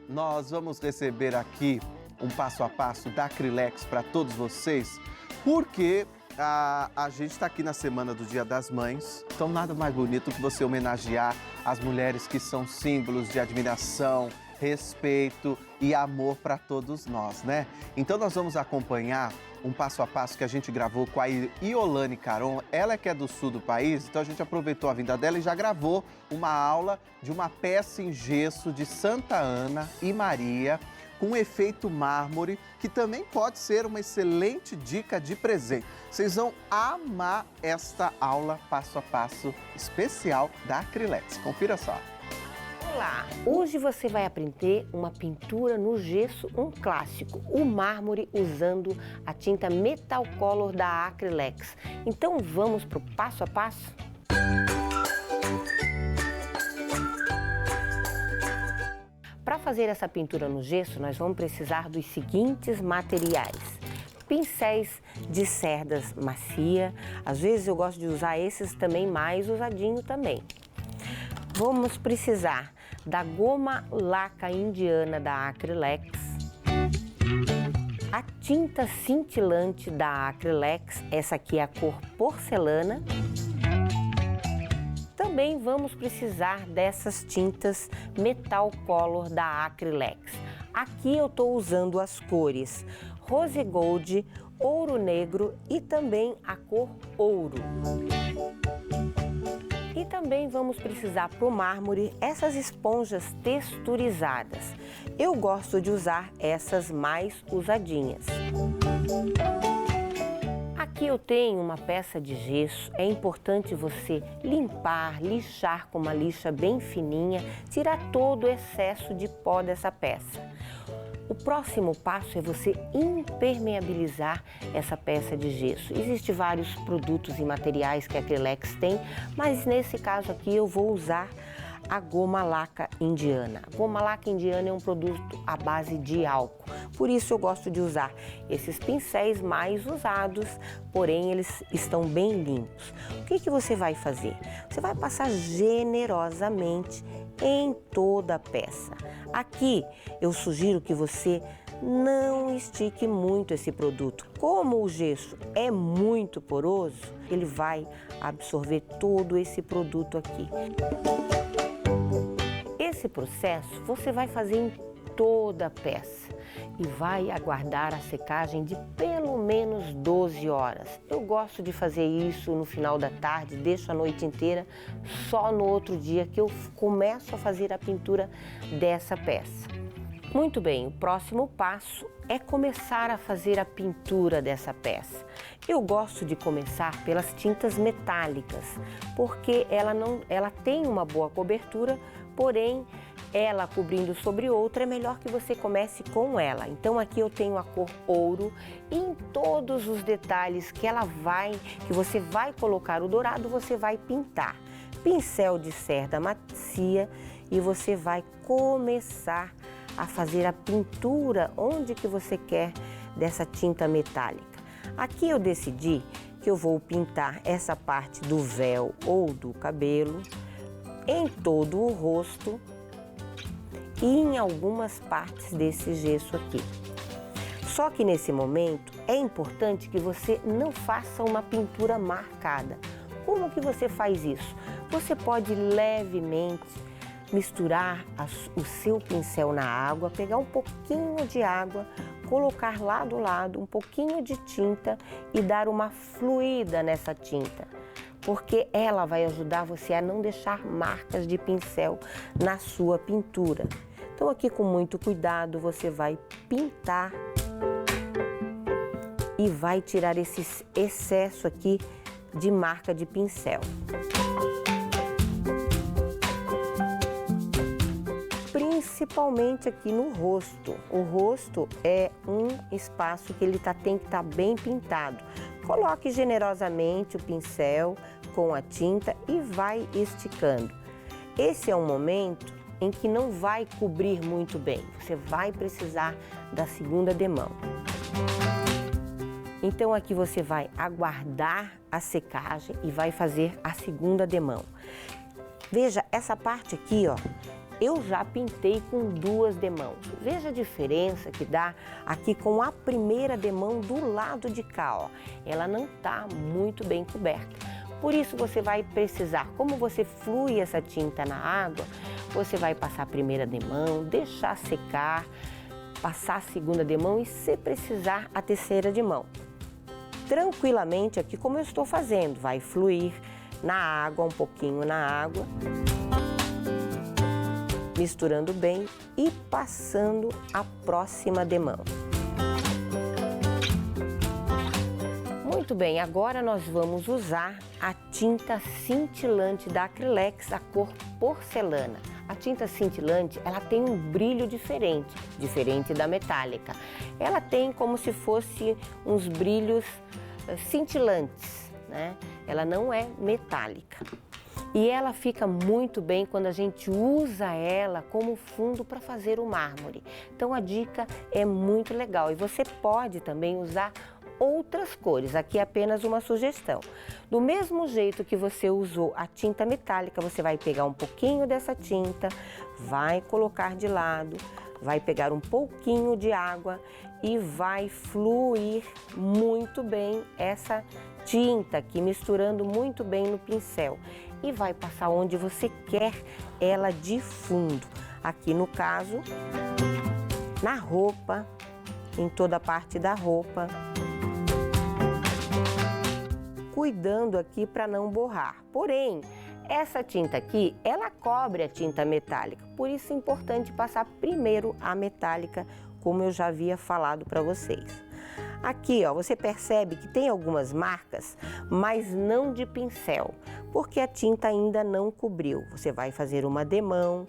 nós vamos receber aqui um passo a passo da Acrylex para todos vocês, porque a gente está aqui na semana do Dia das Mães, então nada mais bonito que você homenagear as mulheres que são símbolos de admiração, respeito e amor para todos nós, né? Então nós vamos acompanhar um passo a passo que a gente gravou com a Iolane Caron. Ela que é do sul do país, então a gente aproveitou a vinda dela e já gravou uma aula de uma peça em gesso de Santa Ana e Maria com efeito mármore, que também pode ser uma excelente dica de presente. Vocês vão amar esta aula passo a passo especial da Acrylex. Confira só. Olá! Hoje você vai aprender uma pintura no gesso, um clássico, o mármore, usando a tinta Metal Color da Acrylex. Então vamos para o passo a passo? Para fazer essa pintura no gesso, nós vamos precisar dos seguintes materiais. Pincéis de cerdas macia, às vezes eu gosto de usar esses também mais usadinho também. Vamos precisar da goma laca indiana da Acrylex, a tinta cintilante da Acrylex, essa aqui é a cor porcelana. Também vamos precisar dessas tintas Metal Color da Acrylex. Aqui eu estou usando as cores Rose Gold, Ouro Negro e também a cor Ouro. E também vamos precisar para o mármore essas esponjas texturizadas. Eu gosto de usar essas mais usadinhas. Aqui eu tenho uma peça de gesso. É importante você limpar, lixar com uma lixa bem fininha, tirar todo o excesso de pó dessa peça. O próximo passo é você impermeabilizar essa peça de gesso. Existem vários produtos e materiais que a Acrylex tem, mas nesse caso aqui eu vou usar a goma laca indiana. A goma laca indiana é um produto à base de álcool, por isso eu gosto de usar esses pincéis mais usados, porém eles estão bem limpos. O que você vai fazer? Você vai passar generosamente em toda a peça. Aqui eu sugiro que você não estique muito esse produto. Como o gesso é muito poroso, ele vai absorver todo esse produto aqui. Esse processo você vai fazer em toda a peça e vai aguardar a secagem de pelo menos 12 horas. Eu gosto de fazer isso no final da tarde, deixo a noite inteira, só no outro dia que eu começo a fazer a pintura dessa peça. Muito bem, o próximo passo é começar a fazer a pintura dessa peça. Eu gosto de começar pelas tintas metálicas, porque ela tem uma boa cobertura, porém ela cobrindo sobre outra, é melhor que você comece com ela. Então aqui eu tenho a cor ouro e em todos os detalhes que você vai colocar o dourado, você vai pintar. Pincel de cerda macia e você vai começar a fazer a pintura onde que você quer dessa tinta metálica. Aqui eu decidi que eu vou pintar essa parte do véu ou do cabelo, em todo o rosto e em algumas partes desse gesso aqui. Só que nesse momento é importante que você não faça uma pintura marcada. Como que você faz isso? Você pode levemente misturar o seu pincel na água, pegar um pouquinho de água, colocar lá do lado um pouquinho de tinta e dar uma fluida nessa tinta, porque ela vai ajudar você a não deixar marcas de pincel na sua pintura. Então aqui com muito cuidado você vai pintar e vai tirar esse excesso aqui de marca de pincel. Principalmente aqui no rosto. O rosto é um espaço que tem que estar bem pintado. Coloque generosamente o pincel com a tinta e vai esticando. Esse é um momento em que não vai cobrir muito bem. Você vai precisar da segunda demão. Então aqui você vai aguardar a secagem e vai fazer a segunda demão. Veja, essa parte aqui, ó, eu já pintei com 2 demãos. Veja a diferença que dá aqui com a primeira demão do lado de cá, ó. Ela não está muito bem coberta. Por isso você vai precisar, como você flui essa tinta na água, você vai passar a primeira demão, deixar secar, passar a segunda demão e, se precisar, a terceira demão. Tranquilamente aqui, como eu estou fazendo, vai fluir na água, um pouquinho na água, misturando bem e passando a próxima demão. Muito bem, agora nós vamos usar a tinta cintilante da Acrylex, a cor porcelana. A tinta cintilante, ela tem um brilho diferente da metálica. Ela tem como se fosse uns brilhos cintilantes, né? Ela não é metálica. E ela fica muito bem quando a gente usa ela como fundo para fazer o mármore. Então a dica é muito legal e você pode também usar outras cores, aqui é apenas uma sugestão. Do mesmo jeito que você usou a tinta metálica, você vai pegar um pouquinho dessa tinta, vai colocar de lado, vai pegar um pouquinho de água e vai fluir muito bem essa tinta aqui, misturando muito bem no pincel. E vai passar onde você quer ela de fundo. Aqui no caso, na roupa, em toda a parte da roupa. Cuidando aqui para não borrar. Porém, essa tinta aqui, ela cobre a tinta metálica. Por isso é importante passar primeiro a metálica, como eu já havia falado para vocês. Aqui, ó, você percebe que tem algumas marcas, mas não de pincel, porque a tinta ainda não cobriu. Você vai fazer uma demão,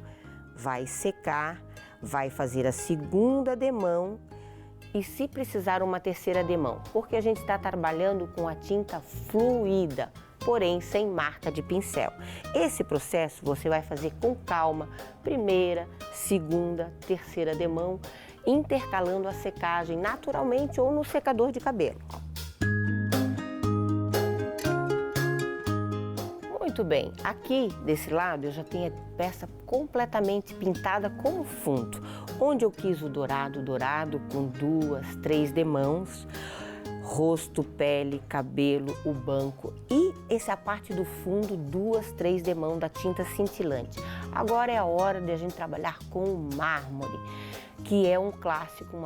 vai secar, vai fazer a segunda demão e, se precisar, uma terceira demão, porque a gente está trabalhando com a tinta fluida, porém sem marca de pincel. Esse processo você vai fazer com calma, primeira, segunda, terceira demão, intercalando a secagem naturalmente ou no secador de cabelo. Muito bem, aqui desse lado eu já tenho a peça completamente pintada com o fundo. Onde eu quis o dourado, com 2, 3 demãos, rosto, pele, cabelo, o banco e essa parte do fundo, 2, 3 demãos da tinta cintilante. Agora é a hora de a gente trabalhar com o mármore, que é um clássico,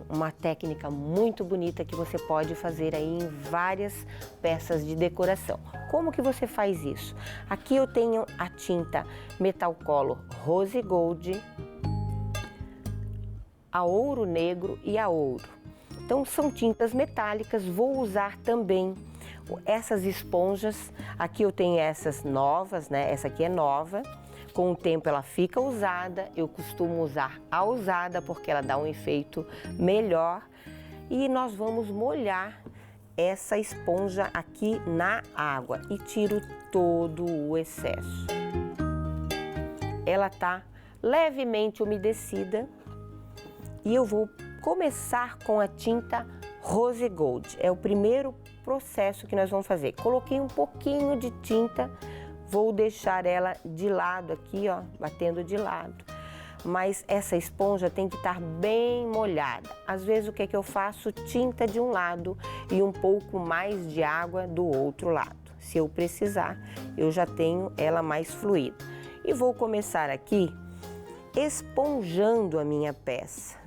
uma técnica muito bonita que você pode fazer aí em várias peças de decoração. Como que você faz isso? Aqui eu tenho a tinta Metal Color Rose Gold, a ouro negro e a ouro. Então são tintas metálicas, vou usar também essas esponjas. Aqui eu tenho essas novas, né? Essa aqui é nova. Com o tempo ela fica usada, eu costumo usar a usada porque ela dá um efeito melhor. E nós vamos molhar essa esponja aqui na água e tiro todo o excesso. Ela tá levemente umedecida e eu vou começar com a tinta Rose Gold. É o primeiro processo que nós vamos fazer. Coloquei um pouquinho de tinta. Vou deixar ela de lado aqui, ó, batendo de lado. Mas essa esponja tem que estar bem molhada. Às vezes o que é que eu faço? Tinta de um lado e um pouco mais de água do outro lado. Se eu precisar, eu já tenho ela mais fluida. E vou começar aqui esponjando a minha peça.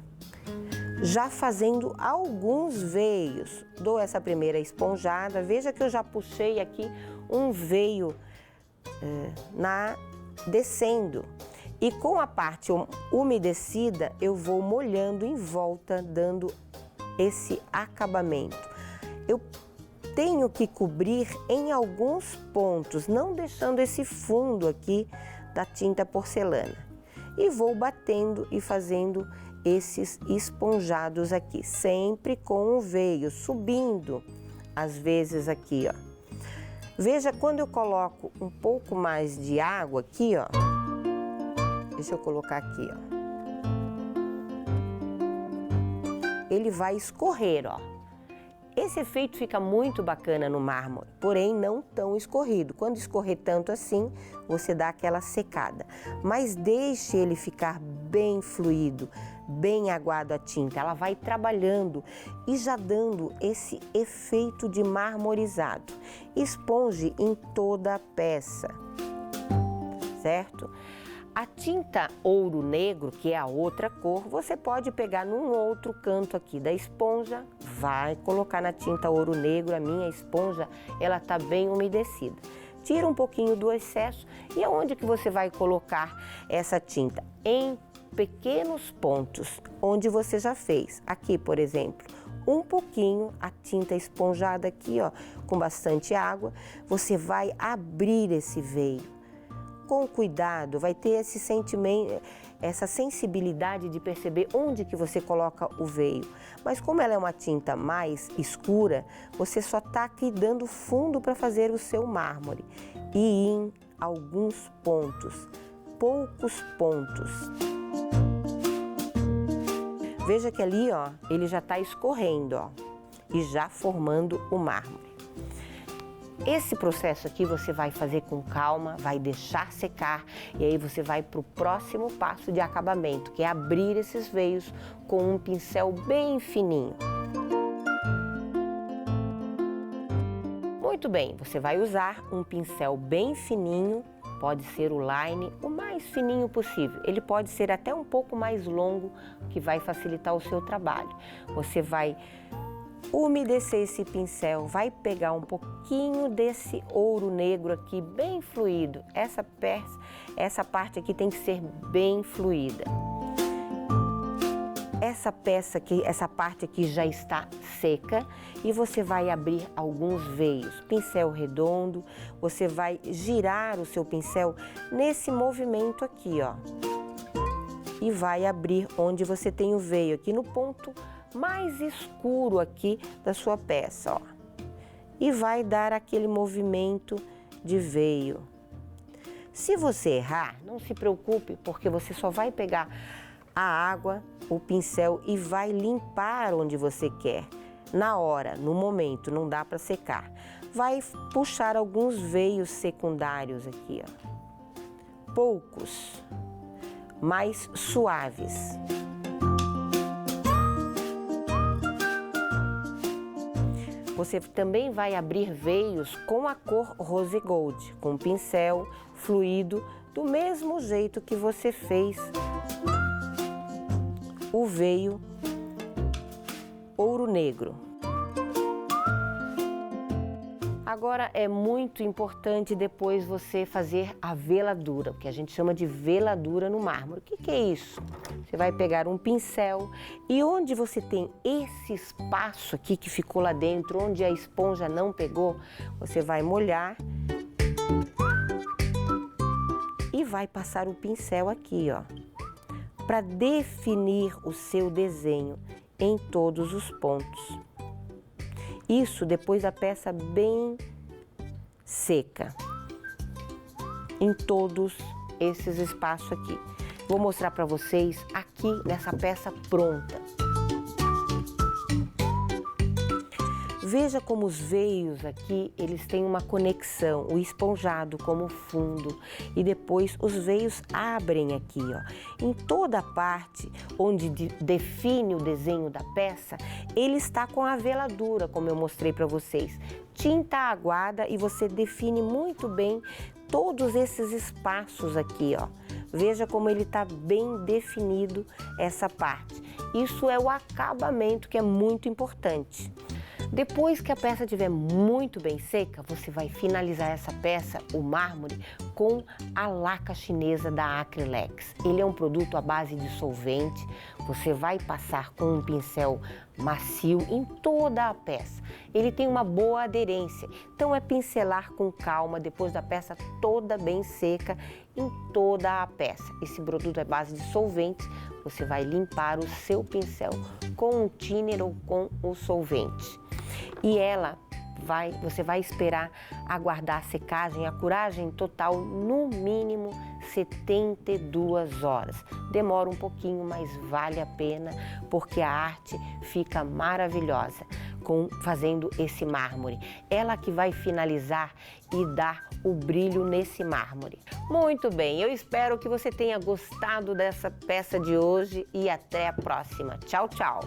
Já fazendo alguns veios. Dou essa primeira esponjada. Veja que eu já puxei aqui um veio descendo e com a parte umedecida eu vou molhando em volta, dando esse acabamento. Eu tenho que cobrir em alguns pontos, não deixando esse fundo aqui da tinta porcelana. E vou batendo e fazendo esses esponjados aqui, sempre com o veio, subindo, às vezes aqui, ó. Veja, quando eu coloco um pouco mais de água aqui, ó. Deixa eu colocar aqui, ó. Ele vai escorrer, ó. Esse efeito fica muito bacana no mármore, porém não tão escorrido. Quando escorrer tanto assim, você dá aquela secada. Mas deixe ele ficar bem fluido, bem aguado a tinta. Ela vai trabalhando e já dando esse efeito de marmorizado. Esponje em toda a peça, certo? A tinta ouro negro, que é a outra cor, você pode pegar num outro canto aqui da esponja, vai colocar na tinta ouro negro. A minha esponja, ela está bem umedecida. Tira um pouquinho do excesso e aonde que você vai colocar essa tinta? Em pequenos pontos, onde você já fez. Aqui, por exemplo, um pouquinho a tinta esponjada aqui, ó, com bastante água, você vai abrir esse veio. Com cuidado, vai ter esse sentimento, essa sensibilidade de perceber onde que você coloca o veio. Mas como ela é uma tinta mais escura, você só está aqui dando fundo para fazer o seu mármore. E em alguns pontos, poucos pontos. Veja que ali, ó, ele já está escorrendo, ó, e já formando o mármore. Esse processo aqui você vai fazer com calma, vai deixar secar e aí você vai para o próximo passo de acabamento, que é abrir esses veios com um pincel bem fininho. Muito bem, você vai usar um pincel bem fininho, pode ser o line, o mais fininho possível. Ele pode ser até um pouco mais longo, que vai facilitar o seu trabalho. Você vai umedecer esse pincel, vai pegar um pouquinho desse ouro negro aqui, bem fluido. Essa parte aqui tem que ser bem fluida. Essa parte aqui já está seca e você vai abrir alguns veios. Pincel redondo, você vai girar o seu pincel nesse movimento aqui, ó. E vai abrir onde você tem o veio, aqui no ponto mais escuro aqui da sua peça, ó. E vai dar aquele movimento de veio. Se você errar, não se preocupe, porque você só vai pegar a água, o pincel e vai limpar onde você quer. Na hora, no momento, não dá para secar. Vai puxar alguns veios secundários aqui, ó. Poucos, mais suaves. Você também vai abrir veios com a cor Rose Gold, com pincel fluido, do mesmo jeito que você fez o veio ouro negro. Agora é muito importante depois você fazer a veladura, o que a gente chama de veladura no mármore. O que é isso? Você vai pegar um pincel e onde você tem esse espaço aqui que ficou lá dentro, onde a esponja não pegou, você vai molhar e vai passar o pincel aqui, ó, para definir o seu desenho em todos os pontos. Isso depois da peça bem seca, em todos esses espaços aqui. Vou mostrar para vocês aqui nessa peça pronta. Veja como os veios aqui, eles têm uma conexão, o esponjado como fundo e depois os veios abrem aqui, ó. Em toda a parte onde define o desenho da peça, ele está com a veladura, como eu mostrei para vocês. Tinta aguada e você define muito bem todos esses espaços aqui, ó. Veja como ele está bem definido essa parte. Isso é o acabamento que é muito importante. Depois que a peça estiver muito bem seca, você vai finalizar essa peça, o mármore, com a laca chinesa da Acrylex. Ele é um produto à base de solvente. Você vai passar com um pincel macio em toda a peça. Ele tem uma boa aderência, então é pincelar com calma depois da peça toda bem seca em toda a peça. Esse produto é à base de solvente. Você vai limpar o seu pincel com um thinner ou com o solvente. E você vai esperar aguardar a secagem, a curagem total, no mínimo 72 horas. Demora um pouquinho, mas vale a pena, porque a arte fica maravilhosa. fazendo esse mármore. Ela que vai finalizar e dar o brilho nesse mármore. Muito bem, eu espero que você tenha gostado dessa peça de hoje e até a próxima. Tchau, tchau!